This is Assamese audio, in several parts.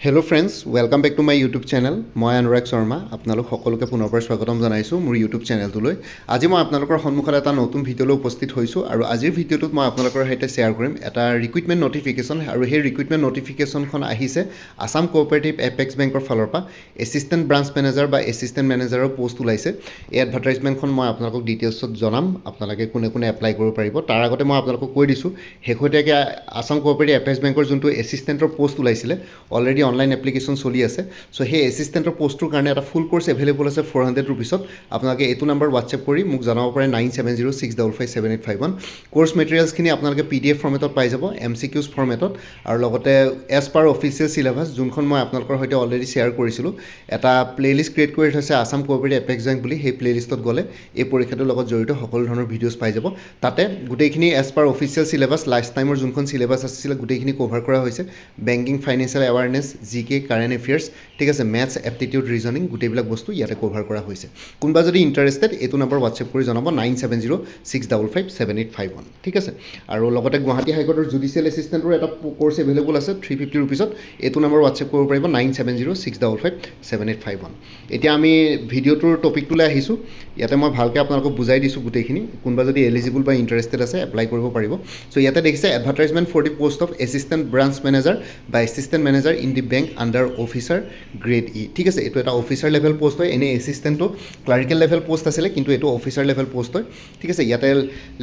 Hello' friends, welcome back to my YouTube channel. মই অনুৰাগ শৰ্মা আপোনালোক সকলোকে পুনৰবাৰ স্বাগতম জনাইছোঁ মোৰ ইউটিউব চেনেলটোলৈ। আজি মই আপোনালোকৰ সন্মুখত এটা নতুন ভিডিঅ'লৈ উপস্থিত হৈছোঁ আৰু আজিৰ ভিডিঅ'টোত মই আপোনালোকৰ সৈতে শ্বেয়াৰ কৰিম এটা ৰিক্ৰুইটমেণ্ট নটিফিকেশ্যন আৰু সেই ৰিক্ৰুইটমেণ্ট নটিফিকেশ্যনখন আহিছে আছাম কোঅপাৰেটিভ এপেক্স বেংকৰ ফালৰ পৰা। এছিষ্টেণ্ট ব্ৰাঞ্চ মেনেজাৰ বা এছিষ্টেণ্ট মেনেজাৰৰ পষ্ট ওলাইছে। এই এডভাৰটাইজমেণ্টখন মই আপোনালোকক ডিটেইলছত জনাম, আপোনালোকে কোনে কোনে এপ্লাই কৰিব পাৰিব। তাৰ আগতে মই আপোনালোকক কৈ দিছোঁ, শেহতীয়াকৈ আছাম কোঅপাৰেটিভ এপেক্স বেংকৰ যোনটো এছিষ্টেণ্টৰ পষ্ট ওলাইছিলে অলৰেডি অনলাইন এপ্লিকেশ্যন চলি আছে। চ' সেই এছিষ্টেণ্টৰ পষ্টটোৰ কাৰণে এটা ফুল কোৰ্চ এভেইলেবল আছে 400 ৰুপিছত। আপোনালোকে এইটো নাম্বাৰ হোৱাটছএপ কৰি মোক জনাব পাৰে 9706557851। কোৰ্চ মেটেৰিয়েলছখিনি আপোনালোকে PDF ফৰ্মেটত পাই যাব, MCQs ফৰ্মেটত, আৰু লগতে এজ পাৰ অফিচিয়েল চিলেবাছ যোনখন মই আপোনালোকৰ সৈতে অলৰেডি শ্বেয়াৰ কৰিছিলোঁ। এটা প্লে'লিষ্ট ক্ৰিয়েট কৰি থৈছে আছাম কোঅপাৰেটিভ এপেক্স বেংক বুলি। সেই প্লে'লিষ্টত গ'লে এই পৰীক্ষাটোৰ লগত জড়িত সকলো ধৰণৰ ভিডিঅ'জ পাই যাব। তাতে গোটেইখিনি as per official syllabus, last টাইমৰ যোনখন চিলেবাছ আছিলে গোটেইখিনি কভাৰ কৰা হৈছে। Banking, financial awareness, GK, current affairs, ঠিক আছে, মেথছ, এপটিটিউড, ৰিজনিং, গোটেইবিলাক বস্তু ইয়াতে কভাৰ কৰা হৈছে। কোনোবা যদি ইণ্টাৰেষ্টেড এইটো নম্বৰ হোৱাটছএপ কৰি জনাব 9706557851, ঠিক আছে। আৰু লগতে গুৱাহাটী হাইকোৰ্টৰ জুডিচিয়েল এছিষ্টেণ্টৰ এটা কোৰ্চ এভেইলেবল আছে 350 ৰুপিছত। এইটো নম্বৰ হোৱাটছএপ কৰিব পাৰিব 9706557851। এতিয়া আমি ভিডিঅ'টোৰ টপিকটোলৈ আহিছোঁ। ইয়াতে মই ভালকৈ আপোনালোকক বুজাই দিছোঁ গোটেইখিনি। কোনোবা যদি এলিজিবল বা ইণ্টাৰেষ্টেড আছে এপ্লাই কৰিব পাৰিব। চ' ইয়াতে দেখিছে advertisement for the post of assistant branch manager বা assistant manager in the bank under officer grade E, ঠিক আছে। এইটো এটা অফিচাৰ লেভেল পষ্ট হয়। এনেই এছিষ্টেণ্টটো ক্লাৰিকেল লেভেল পষ্ট আছিলে, কিন্তু এইটো অফিচাৰ লেভেল পষ্ট হয়, ঠিক আছে। ইয়াতে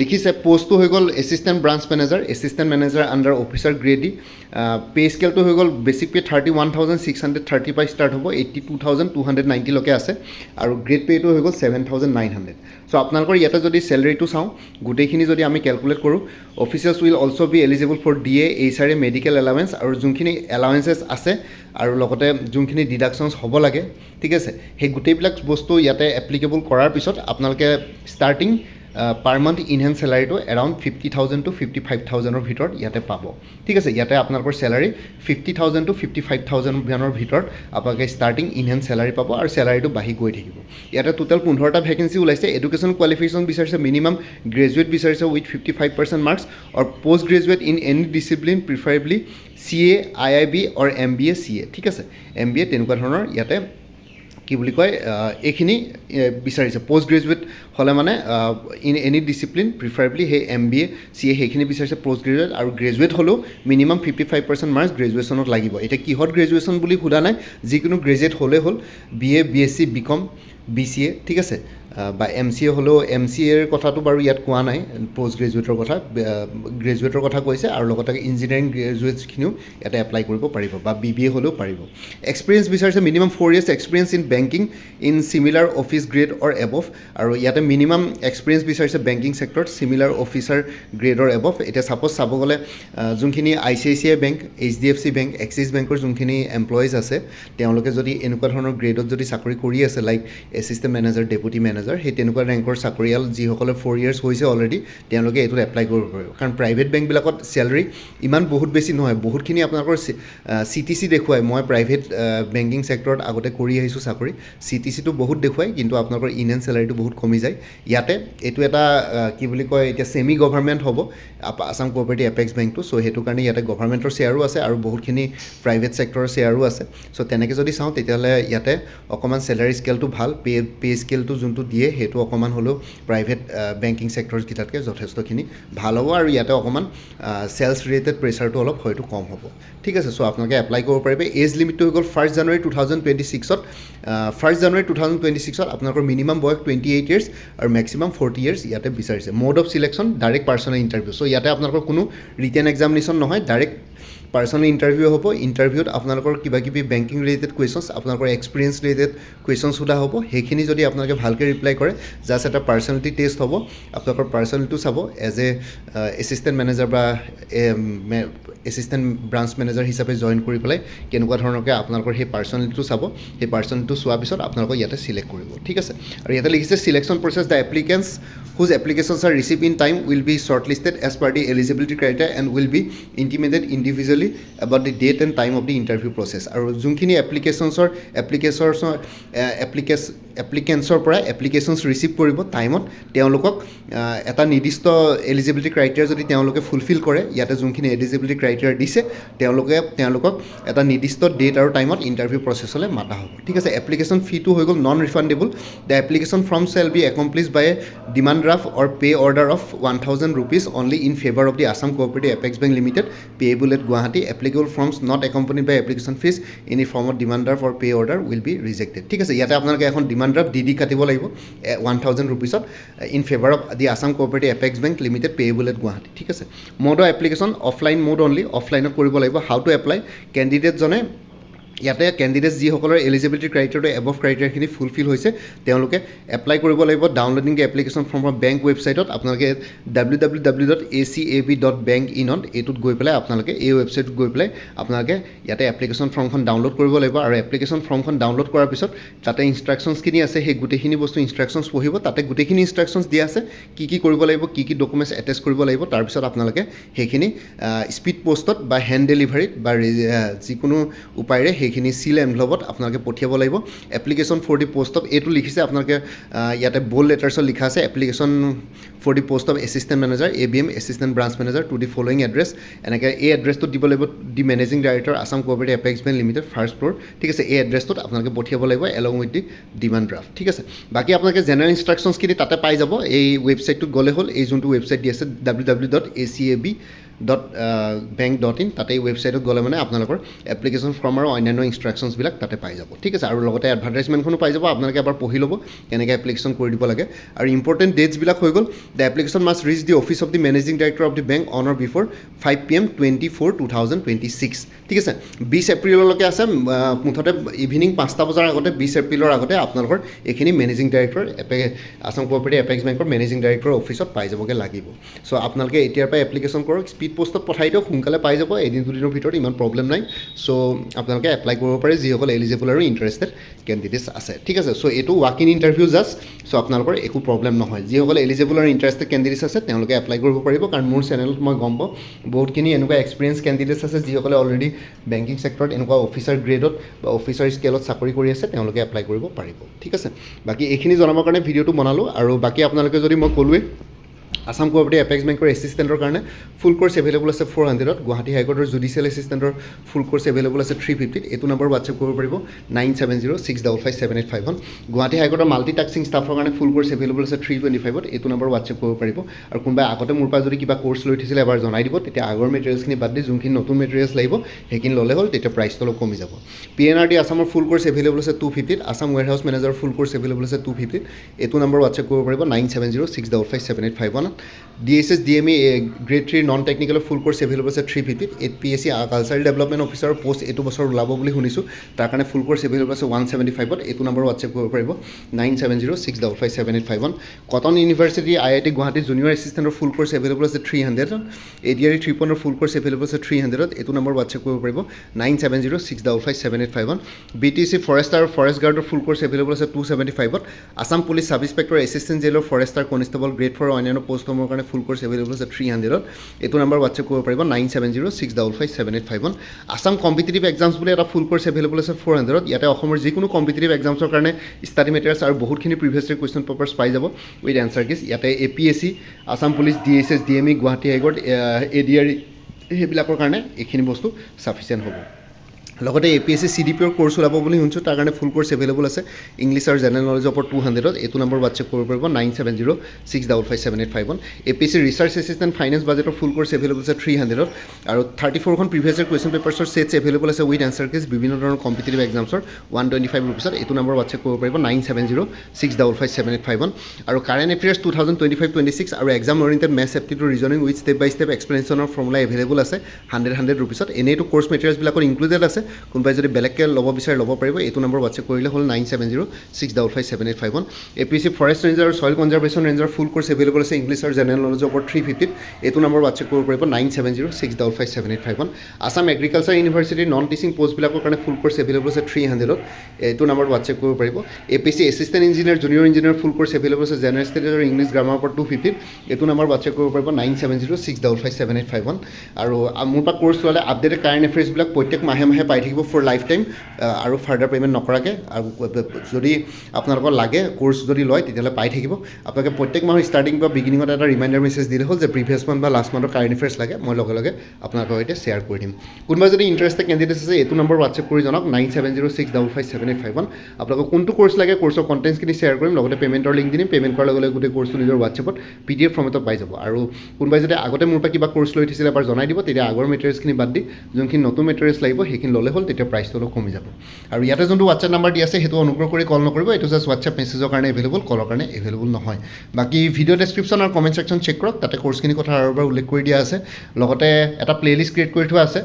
লিখিছে পষ্টটো হৈ গ'ল assistant branch manager under officer grade E. Pay' স্কেলটো হৈ গ'ল বেচিক পে' 31,630 পৰা ষ্টাৰ্ট হ'ব, 82,290লৈকে আছে, আৰু গ্ৰেড পে'টো হৈ গ'ল 7,900। চ' আপোনালোকৰ ইয়াতে যদি চেলেৰিটো চাওঁ, গোটেইখিনি যদি আমি কেলকুলেট কৰোঁ, officers will also' be eligible for DA, HRA, medical allowance, আৰু যোনখিনি এলাৱেঞ্চেছ আছে আৰু লগতে যোনখিনি ডিডাকশ্যনছ হ'ব লাগে, ঠিক আছে, সেই গোটেইবিলাক বস্তু ইয়াতে এপ্লিকেবল কৰাৰ পিছত আপোনালোকে ষ্টাৰ্টিং পাৰ মান্থ ইনহেণ্ড চেলাৰীটো এৰাউণ্ড 50,000 to 55,000ৰ ভিতৰত ইয়াতে পাব, ঠিক আছে। ইয়াতে আপোনালোকৰ চেলাৰী 50,000 to 55,000 ভিতৰত আপোনালোকে ষ্টাৰ্টিং ইনহেণ্ড চেলাৰী পাব, আৰু চেলাৰীটো বাঢ়ি গৈ থাকিব। ইয়াতে টোটেল 15টা ভেকেঞ্চি ওলাইছে। এডুকেশ্যন কোৱালিফিকেশ্যন বিচাৰিছে, মিনিমাম গ্ৰেজুৱেট বিচাৰিছে উইথ 55% মাৰ্কছ, আৰু post graduate in any discipline, preferably CA, IIB or MBA CA, ঠিক আছে, MBA, তেনেকুৱা ধৰণৰ ইয়াতে কি বুলি কয় এইখিনি বিচাৰিছে। পষ্ট গ্ৰেজুৱেট হ'লে মানে ইন এনি ডিচিপ্লিন, প্ৰিফাৰেবলি সেই MBA CA সেইখিনি বিচাৰিছে পষ্ট গ্ৰেজুৱেট, আৰু গ্ৰেজুৱেট হ'লেও মিনিমাম 55% মাৰ্কছ গ্ৰেজুৱেশ্যনত লাগিব। এতিয়া কিহত গ্ৰেজুৱেশ্যন বুলি সোধা নাই, যিকোনো গ্ৰেজুৱেট হ'লেই হ'ল, BA, BSc, BCom, BCA, ঠিক আছে, বা MCA হ'লেও MCAৰ কথাটো বাৰু ইয়াত কোৱা নাই, পষ্ট গ্ৰেজুৱেটৰ কথা, গ্ৰেজুৱেটৰ কথা কৈছে, আৰু লগতে ইঞ্জিনিয়াৰিং গ্ৰেজুৱেটছখিনিও ইয়াতে এপ্লাই কৰিব পাৰিব, বা BBA হ'লেও পাৰিব। এক্সপিৰিয়েঞ্চ বিচাৰিছে, minimum 4 years experience in banking in similar office grade or above, আৰু ইয়াতে মিনিমাম এক্সপিৰিয়েঞ্চ বিচাৰিছে বেংকিং ছেক্টৰত চিমিলাৰ অফিচাৰ গ্ৰেডৰ এবভ। এতিয়া ছাপ'জ চাব গ'লে যোনখিনি ICICI bank, HDFC bank, Axis বেংকৰ যোনখিনি এমপ্লয়িজ আছে, তেওঁলোকে যদি এনেকুৱা ধৰণৰ গ্ৰেডত যদি চাকৰি কৰি আছে, like assistant manager, deputy manager, সেই তেনেকুৱা ৰেংকৰ চাকৰিয়াল যিসকলে 4 years হৈছে অলৰেডি, তেওঁলোকে এইটোত এপ্লাই কৰিব পাৰিব। কাৰণ প্ৰাইভেট বেংকবিলাকত চেলাৰী ইমান বহুত বেছি নহয়, বহুতখিনি আপোনালোকৰ CTC দেখুৱায়। মই প্ৰাইভেট বেংকিং ছেক্টৰত আগতে কৰি আহিছোঁ চাকৰি, CTCটো বহুত দেখুৱায়, কিন্তু আপোনালোকৰ ইনহেণ্ড চেলাৰীটো বহুত কমি যায়। ইয়াতে এইটো এটা কি বুলি কয়, এতিয়া ছেমি গভৰ্ণমেণ্ট হ'ব আছাম কোঅপাৰেটিভ এপেক্স বেংকটো। চ' সেইটো কাৰণে ইয়াতে গভৰ্ণমেণ্টৰ শ্বেয়াৰো আছে আৰু বহুতখিনি প্ৰাইভেট ছেক্টৰৰ শ্বেয়াৰো আছে। চ' তেনেকৈ যদি চাওঁ তেতিয়াহ'লে ইয়াতে অকণমান চেলাৰী স্কেলটো ভাল, পে স্কেলটো যোনটো দিয়ে সেইটো অকণমান হ'লেও প্ৰাইভেট বেংকিং ছেক্টৰছকেইটাতকৈ যথেষ্টখিনি ভাল হ'ব, আৰু ইয়াতে অকণমান চেলছ ৰিলেটেড প্ৰেছাৰটো অলপ হয়তো কম হ'ব, ঠিক আছে। চ' আপোনালোকে এপ্লাই কৰিব পাৰিব। এজ লিমিটটো হৈ গ'ল 1 January 2026ত। 1 January 2026ত আপোনালোকৰ মিনিমাম বয়স 28 years আৰু মেক্সিমাম 40 years ইয়াতে বিচাৰিছে। Mode of selection direct personnel interview. So' ইয়াতে আপোনালোকৰ কোনো ৰিটেন এক্সামিনেশ্যন নহয়, ডাইৰেক্ট পাৰ্চনেল ইণ্টাৰভিউ হ'ব। ইণ্টাৰভিউত আপোনালোকৰ কিবা কিবি বেংকিং ৰিলেটেড কুৱেশ্যনছ, আপোনালোকৰ এক্সপিৰিয়েঞ্চ ৰিলেটেড কুৱেশ্যনছ সোধা হ'ব। সেইখিনি যদি আপোনালোকে ভালকৈ ৰিপ্লাই কৰে, জাষ্ট এটা পাৰ্চনেলিটি টেষ্ট হ'ব। আপোনালোকৰ পাৰ্চনেলিটিটো চাব এজ এ এছিষ্টেণ্ট মেনেজাৰ বা এছিষ্টেণ্ট ব্ৰাঞ্চ মেনেজাৰ হিচাপে জইন কৰি পেলাই কেনেকুৱা ধৰণৰকৈ আপোনালোকৰ সেই পাৰ্চনেলিটিটো চাব। সেই পাৰ্চনেলিটিটো চোৱাৰ পিছত আপোনালোকক ইয়াতে চিলেক্ট কৰিব, ঠিক আছে। আৰু ইয়াতে লিখিছে selection process, the applicants whose applications are receive in time will be short listed as per the eligibility criteria and will be intimated individually clearly about the date and time of the interview process আৰু যোনখিনি এপ্লিকেশ্যনছৰ পৰা এপ্লিকেশ্যনছ ৰিচিভ কৰিব টাইমত তেওঁলোকক এটা নিৰ্দিষ্ট এলিজিবিলিটি ক্ৰাইটেৰিয়া যদি তেওঁলোকে ফুলফিল কৰে ইয়াতে যোনখিনি এলিজিবিলিটি ক্ৰাইটেৰিয়া দিছে তেওঁলোকক এটা নিৰ্দিষ্ট ডেট আৰু টাইমত ইণ্টাৰভিউ প্ৰচেছলৈ মাতা হ'ব ঠিক আছে এপ্লিকেশ্যন ফিটো হৈ গ'ল non refundable the application form shall be accomplish by a demand draft or pay order of 1000 rupees only in favor of the Assam Cooperative Apex Bank Limited payable at Guwahati applicable forms not accompanied by application fees any form of demand draft or pay order will be rejected ঠিক আছে ইয়াতে আপোনালোকে এখন ডিমাণ্ড ড্ৰাফ্ট ডি কাটিব লাগিব 1000 rupeesত in favor of the Assam Cooperative Apex Bank Limited payable at Guwahati ঠিক আছে mode of application offline mode only অফলাইনত কৰিব লাগিব হাউ টু এপ্লাই কেণ্ডিডেটজনে ইয়াতে কেণ্ডিডেটছ যিসকলৰ এলিজিবিলিটি ক্ৰাইটেৰিয়া এবভ ক্ৰাইটেৰিয়াখিনি ফুলফিল হৈছে তেওঁলোকে এপ্লাই কৰিব লাগিব ডাউনলোডিং দি এপ্লিকেশ্যন ফৰ্মৰ বেংক ৱেবছাইটত আপোনালোকে www.acab.bankin এইটোত গৈ পেলাই আপোনালোকে এই ৱেবছাইটত গৈ পেলাই আপোনালোকে ইয়াতে এপ্লিকেশ্যন ফৰ্মখন ডাউনলোড কৰিব লাগিব আৰু এপ্লিকেশ্যন ফৰ্মখন ডাউনলোড কৰাৰ পিছত তাতে ইনষ্ট্ৰাকশ্যনছখিনি আছে সেই গোটেইখিনি বস্তু ইনষ্ট্ৰাকশ্যনছ পঢ়িব তাতে গোটেইখিনি ইনষ্ট্ৰাকশ্যনছ দিয়া আছে কি কৰিব লাগিব কি ডকুমেণ্টছ এটেচ কৰিব লাগিব তাৰপিছত আপোনালোকে সেইখিনি স্পীড পোষ্টত বা হেণ্ড ডেলিভাৰীত বা যিকোনো উপায়েৰে সেইখিনি সিল এনভলভত আপোনালোকে পঠিয়াব লাগিব application for the post of এইটো লিখিছে আপোনালোকে ইয়াতে বোল্ড লেটাৰ্ছত লিখা আছে application for the post of assistant manager ABM assistant branch manager to the following address এনেকৈ এই এড্ৰেছটোত দিব লাগিব the managing director Assam cooperative apex bank limited first floor ঠিক আছে এই এড্ৰেছটোত আপোনালোকে পঠিয়াব লাগিব along with the demand draft ঠিক আছে বাকী আপোনালোকে জেনেৰেল ইনষ্ট্ৰাকশ্যনছখিনি তাতে পাই যাব এই ৱেবছাইটটোত গ'লে হ'ল এই যোনটো ৱেবছাইট দি আছে www.acab.bank.in তাতে এই ৱেবছাইটত গ'লে মানে আপোনালোকৰ এপ্লিকেশ্যন ফৰ্ম আৰু অন্যান্য ইনষ্ট্ৰাকশ্যনছবিলাক তাতে পাই যাব ঠিক আছে আৰু লগতে এডভাৰটাইজমেণ্টখনো পাই যাব আপোনালোকে এবাৰ পঢ়ি ল'ব কেনেকৈ এপ্লিকেশ্যন কৰি দিব লাগে আৰু ইম্পৰ্টেণ্ট ডেটছবিলাক হৈ গ'ল the application must reach the office of the managing director of the bank on or before 5 PM 24/2026 ঠিক আছে 20 এপ্ৰিললৈকে আছে মুঠতে ইভিনিং 5টা বজাৰ আগতে 20 এপ্ৰিলৰ আগতে আপোনালোকৰ এইখিনি managing director Assam cooperative apex বেংকৰ মেনেজিং ডাইৰেক্টৰৰ অফিচত পাই যাবগৈ লাগিব চ' আপোনালোকে এতিয়াৰ পৰা এপ্লিকেশ্যন কৰক স্পীড পোষ্টত পঠাই দিয়ক সোনকালে পাই যাব এদিন দুদিনৰ ভিতৰত ইমান প্ৰব্লেম নাই চ' আপোনালোকে এপ্লাই কৰিব পাৰে যিসকল এলিজিবল আৰু ইণ্টাৰেষ্টেড কেণ্ডিডেটছ আছে ঠিক আছে চ' এইটো ৱাক ইন ইণ্টাৰভিউ জাষ্ট চ' আপোনালোকৰ একো প্ৰব্লেম নহয় যিসকল এলিজিবল আৰু ইণ্টাৰেষ্টেড কেণ্ডিডেটছ আছে তেওঁলোকে এপ্লাই কৰিব পাৰিব কাৰণ মোৰ চেনেলত মই গম পাওঁ বহুতখিনি এনেকুৱা এক্সপিৰিয়েঞ্চ কেণ্ডিডেটছ আছে যিসকলে অলৰেডি বেংকিং ছেক্টৰত এনেকুৱা অফিচাৰ গ্ৰেডত বা অফিচাৰ স্কেলত চাকৰি কৰি আছে তেওঁলোকে এপ্লাই কৰিব পাৰিব ঠিক আছে বাকী এইখিনি জনাবৰ কাৰণে ভিডিঅ'টো বনালোঁ আৰু বাকী আপোনালোকে যদি মই ক'লোৱেই আছাম কোঅপাৰেটিভ এপেক্স বেংকৰ এছিষ্টেণ্টৰ কাৰণে ফুল কোৰ্চ এভেইলেবল আছে 400ত Guwahati হাইকোৰ্টৰ judicial এছিষ্টেণ্টৰ full course available আছে 350ত এইটো নম্বৰ হোৱাটছএপ কৰিব পাৰিব 9706557851 গুৱাহাটী হাইকোৰ্টৰ মাল্টিটাস্কিং ষ্টাফৰ কাৰণে ফুল কোৰ্চ এভেইলেবল আছে 325ত এইটো নম্বৰ হোৱাটছএপ কৰিব পাৰিব আৰু কোনোবাই আগতে মোৰ পৰা যদি কিবা কোৰ্চ লৈ উঠিছিলে এবাৰ জনাই দিব তেতিয়া আগৰ মেটেৰিয়েলছখিনি বাদ দি যোনখিনি নতুন মেটেৰিয়েলছ লাগিব সেইখিনি ল'লে হ'ল তেতিয়া প্ৰাইচটো অলপ কমি যাব PNRD আছামৰ ফুল কোৰ্চ এভেইলেবল আছে 250ত আছাম ওৱেৰহাউছ মেনেজাৰৰ ফুল কোৰ্চ এভেইলেবল আছে 250ত এইটো নম্বৰ হোৱাটছএপ কৰিব পাৰিব 9706557851 DSS DME গ্ৰেড 3 নন টেকনিকেলৰ ফুল কোৰ্চ এভেইলেবল আছে 350ত APSC কালচাৰেল ডেভেলপমেণ্ট অফিচাৰৰ পোষ্ট এইটো বছৰ ওলাব বুলি শুনিছোঁ তাৰ কাৰণে ফুল কোৰ্চ এভেইলেবল আছে 175ত এইটো নম্বৰ হোৱাটছএপ কৰিব পাৰিব 9706557851 কটন ইউনিভাৰ্চিটি IIT গুৱাহাটী জুনিয়ৰ এছিষ্টেণ্টৰ ফুল কোৰ্চ এভেইলেবল আছে 300ত ADRE 3.0 ফুল কোৰ্চ এভেইলেবল আছে 300ত এইটো নম্বৰ হোৱাটছএপ কৰিব পাৰিব 9706557851 BTC ফৰেষ্টাৰ আৰু ফৰেষ্ট গাৰ্ডৰ ফুল কোৰ্চ এভেইলেবল আছে 275ত Assam police sub inspector assistant jailer forester constable grade 4 অন্যান্য পোষ্টসমূহৰ কাৰণে ফুল কোৰ্চ এভেইলেবল আছে 300ত এইটো নম্বৰ হোৱাটছএপ কৰিব পাৰিব 9706557851 আছাম কম্পিটিটিভ এক্সামছ বুলি এটা ফুল কোৰ্চ এভেইলেবল আছে 400ত ইয়াতে অসমৰ যিকোনো কম্পিটিটিভ এক্সামছৰ কাৰণে ষ্টাডি মেটেৰিয়েলছ আৰু বহুতখিনি প্ৰিভিয়াছ ইয়েৰ কুৱেশ্যন পেপাৰ্ছ পাই যাব উইথ এনচাৰ কিজ ইয়াতে APSC Assam police DSS DME Guwahati high court ADRE সেইবিলাকৰ কাৰণে এইখিনি বস্তু ছাফিচিয়েণ্ট হ'ব লগতে APSC CDPৰ কোৰ্চ ওলাব বুলি শুনিছোঁ তাৰ কাৰণে ফুল কোৰ্চ এভেইলেবল আছে ইংলিছ আৰু জেনেৰেল নলেজৰ ওপৰত 200ত এইটো নম্বৰ হোৱাটছএপ কৰিব পাৰিব 9706557851 APSC ৰিচাৰ্চ এছিষ্টেণ্ট ফাইনেন্স বাজেটৰ ফুল কোৰ্চ এভেইলেবল আছে 300ত আৰু 34খন প্ৰিভিয়াছ ইয়েৰ কুৱেশ্যন পেপাৰ্ছৰ ছেটছ এভেইলেবল আছে উইথ এনচাৰ কিজ বিভিন্ন ধৰণৰ কম্পিটিটিভ এক্সামছৰ 125 ৰুপিছত এইটো নম্বৰ হোৱাটছএপ কৰিব পাৰিব 9706557851 আৰু কাৰেণ্ট এফেয়াৰ্ছ 2025-26 আৰু exam oriented maths aptitude reasoning with step by step এক্সপ্লেনেশ্যনৰ ফৰ্মুলা এভেইলেবল আছে 100 ৰুপিছত এনেইটো কোৰ্চ মেটেৰিয়েলছবিলাকৰ ইনক্লুডেড আছে কোনোবাই যদি বেলেগকৈ ল'ব বিচাৰে ল'ব পাৰিব এইটো নম্বৰ হোৱাটছএপ কৰিলে হ'ল 9706557851 APSC ফৰেষ্ট ৰেঞ্জাৰ আৰু ছইল কনজাৰ্ভেশ্যন ৰেঞ্জাৰ ফুল কোৰ্চ এভেইলেবল আছে ইংলিছ আৰু জেনেৰেল নলেজৰ ওপৰত 350 এইটো নম্বৰ হোৱাটছএপ কৰিব পাৰিব 9706557851 আছাম এগ্ৰিকালচাৰ ইউনিভাৰ্চিটিৰ নন টিচিং পষ্টবিলাকৰ কাৰণে ফুল কোৰ্চ এভেইলেবল আছে 300 এইটো নম্বৰ হোৱাটছএপ কৰিব পাৰিব APSC assistant engineer junior engineer full course available আছে জেনেৰেল ষ্টাডিজ আৰু ইংলিছ গ্ৰামাৰ ওপৰত 250 এইটো নম্বৰ হোৱাটছএপ কৰিব পাৰিব 9706557851 আৰু মোৰ পৰা কোৰ্চ ল'লে আপডেটেড কাৰেণ্ট এফেয়াৰ্ছবিলাক প্ৰত্যেক মাহে মাহে পাই থাকিব ফৰ লাইফ টাইম আৰু ফাৰ্ডাৰ পে'মেণ্ট নকৰাকৈ আৰু যদি আপোনালোকৰ লাগে কোৰ্চ যদি লয় তেতিয়াহ'লে পাই থাকিব আপোনালোকে প্ৰত্যেক মাহৰ ষ্টাৰ্টিং বা বিগিনিঙত এটা ৰিমাইণ্ডাৰ মেছেজ দিলে হ'ল যে প্ৰিভিয়াছ মান্থ বা লাষ্ট মান্থৰ কাৰেণ্ট এফেয়াৰ্ছ লাগে মই লগে লগে আপোনালোকৰ সৈতে শ্বেয়াৰ কৰি দিম কোনোবা যদি ইণ্টাৰেষ্টেড কেণ্ডিডেট আছে এইটো নম্বৰ হোৱাটছএপ কৰি জনাওক 9706557851 আপোনালোকক কোনটো কোৰ্চ লাগে কোৰ্চৰ কণ্টেণ্টছখিনি শ্বেয়াৰ কৰিম লগতে পে'মেণ্টৰ লিংক দিম পে'মেণ্ট কৰাৰ লগে লগে গোটেই কোৰ্চটো নিজৰ হোৱাটছএপত PDF ফৰ্মেটত পাই যাব আৰু কোনোবাই যদি আগতে মোৰ পৰা কিবা কোৰ্চ লৈ থৈছিলে এবাৰ জনাই দিব তেতিয়া আগৰ মেটেৰিয়েলছখিনি বাদ দি যোনখিনি নতুন মেটেৰিয়েলছ লাগিব সেইখিনি ল'লে হ'ল তেতিয়া প্ৰাইচটো অলপ কমি যাব আৰু ইয়াতে যোনটো হোৱাটছএপ নাম্বাৰ দি আছে সেইটো অনুগ্ৰহ কৰি কল নকৰিব এইটো জাষ্ট হোৱাটছএপ মেছেজৰ কাৰণে এভেইলেবল কলৰ কাৰণে এভেইলেবল নহয় বাকী ভিডিঅ' ডেছক্ৰিপশ্যন আৰু কমেণ্ট ছেকশ্যন চেক কৰক তাতে কোৰ্চখিনি কথা আৰু এবাৰ উল্লেখ কৰি দিয়া আছে লগতে এটা প্লে'লিষ্ট ক্ৰিয়েট কৰি থোৱা আছে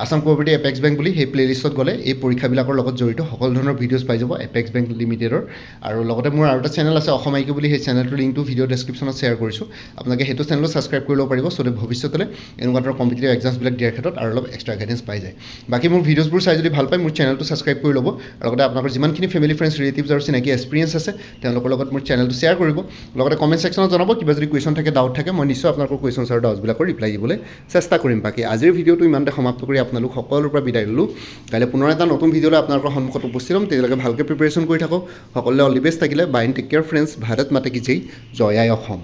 আছাম কোঅপাৰেটিভ এপেক্স বেংক বুলি সেই প্লে'লিষ্টত গ'লে এই পৰীক্ষাবিলাকৰ লগত জড়িত সকলো ধৰণৰ ভিডিঅ'জ পাই যাব এপেক্স বেংক লিমিটেডৰ আৰু লগতে মোৰ আৰু এটা চেনেল আছে অসম আইকিউ বুলি সেই চেনেলটোৰ লিংকটো ভিডিঅ' ডেছক্ৰিপশ্যনত শ্বেয়াৰ কৰিছোঁ আপোনালোকে সেইটো চেনেলো ছাবস্ক্ৰাইব কৰি ল'ব পাৰিব চ' ভৱিষ্যতলৈ এনেকুৱা ধৰণৰ কম্পিটিটিভ এক্সামছবিলাক দিয়াৰ ক্ষেত্ৰত আৰু অলপ এক্সট্ৰা গাইডেঞ্চ পাই যায় বাকী মোৰ ভিডিঅ'ছবোৰ চাই যদি ভাল পায় মোৰ চেনেলটো ছাবস্ক্ৰাইব কৰি ল'ব আৰু লগতে আপোনালোকৰ যিমানখিনি ফেমিলি ফ্ৰেণ্ডছ ৰিলেটিভছ আৰু চিনাকি এক্সপিৰিয়েঞ্চ আছে তেওঁলোকৰ লগত মোৰ চেনেলটো শ্বেয়াৰ কৰিব লগতে কমেণ্ট ছেকশ্যনত জনাব কিবা যদি কুৱেশ্যন থাকে ডাউট থাকে মই নিশ্চয় আপোনালোকৰ কুৱেশ্যনছ আৰু ডাউটছবিলাকৰ ৰিপ্লাই দিবলৈ চেষ্টা কৰিম বাকী আজিৰ ভিডিঅ'টো ইমানতে সমাপ্ত কৰি আপোনালোক সকলোৰ পৰা বিদায় ল'লোঁ কাইলৈ পুনৰ এটা নতুন ভিডিঅ'লৈ আপোনালোকৰ সন্মুখত উপস্থিত হ'ম তেতিয়ালৈকে ভালকৈ প্ৰিপেৰেশ্যন কৰি থাকক সকলোৱে অল দি বেষ্ট থাকিলে bye and take care friends Bharat Mata কি জয় জয় আই অসম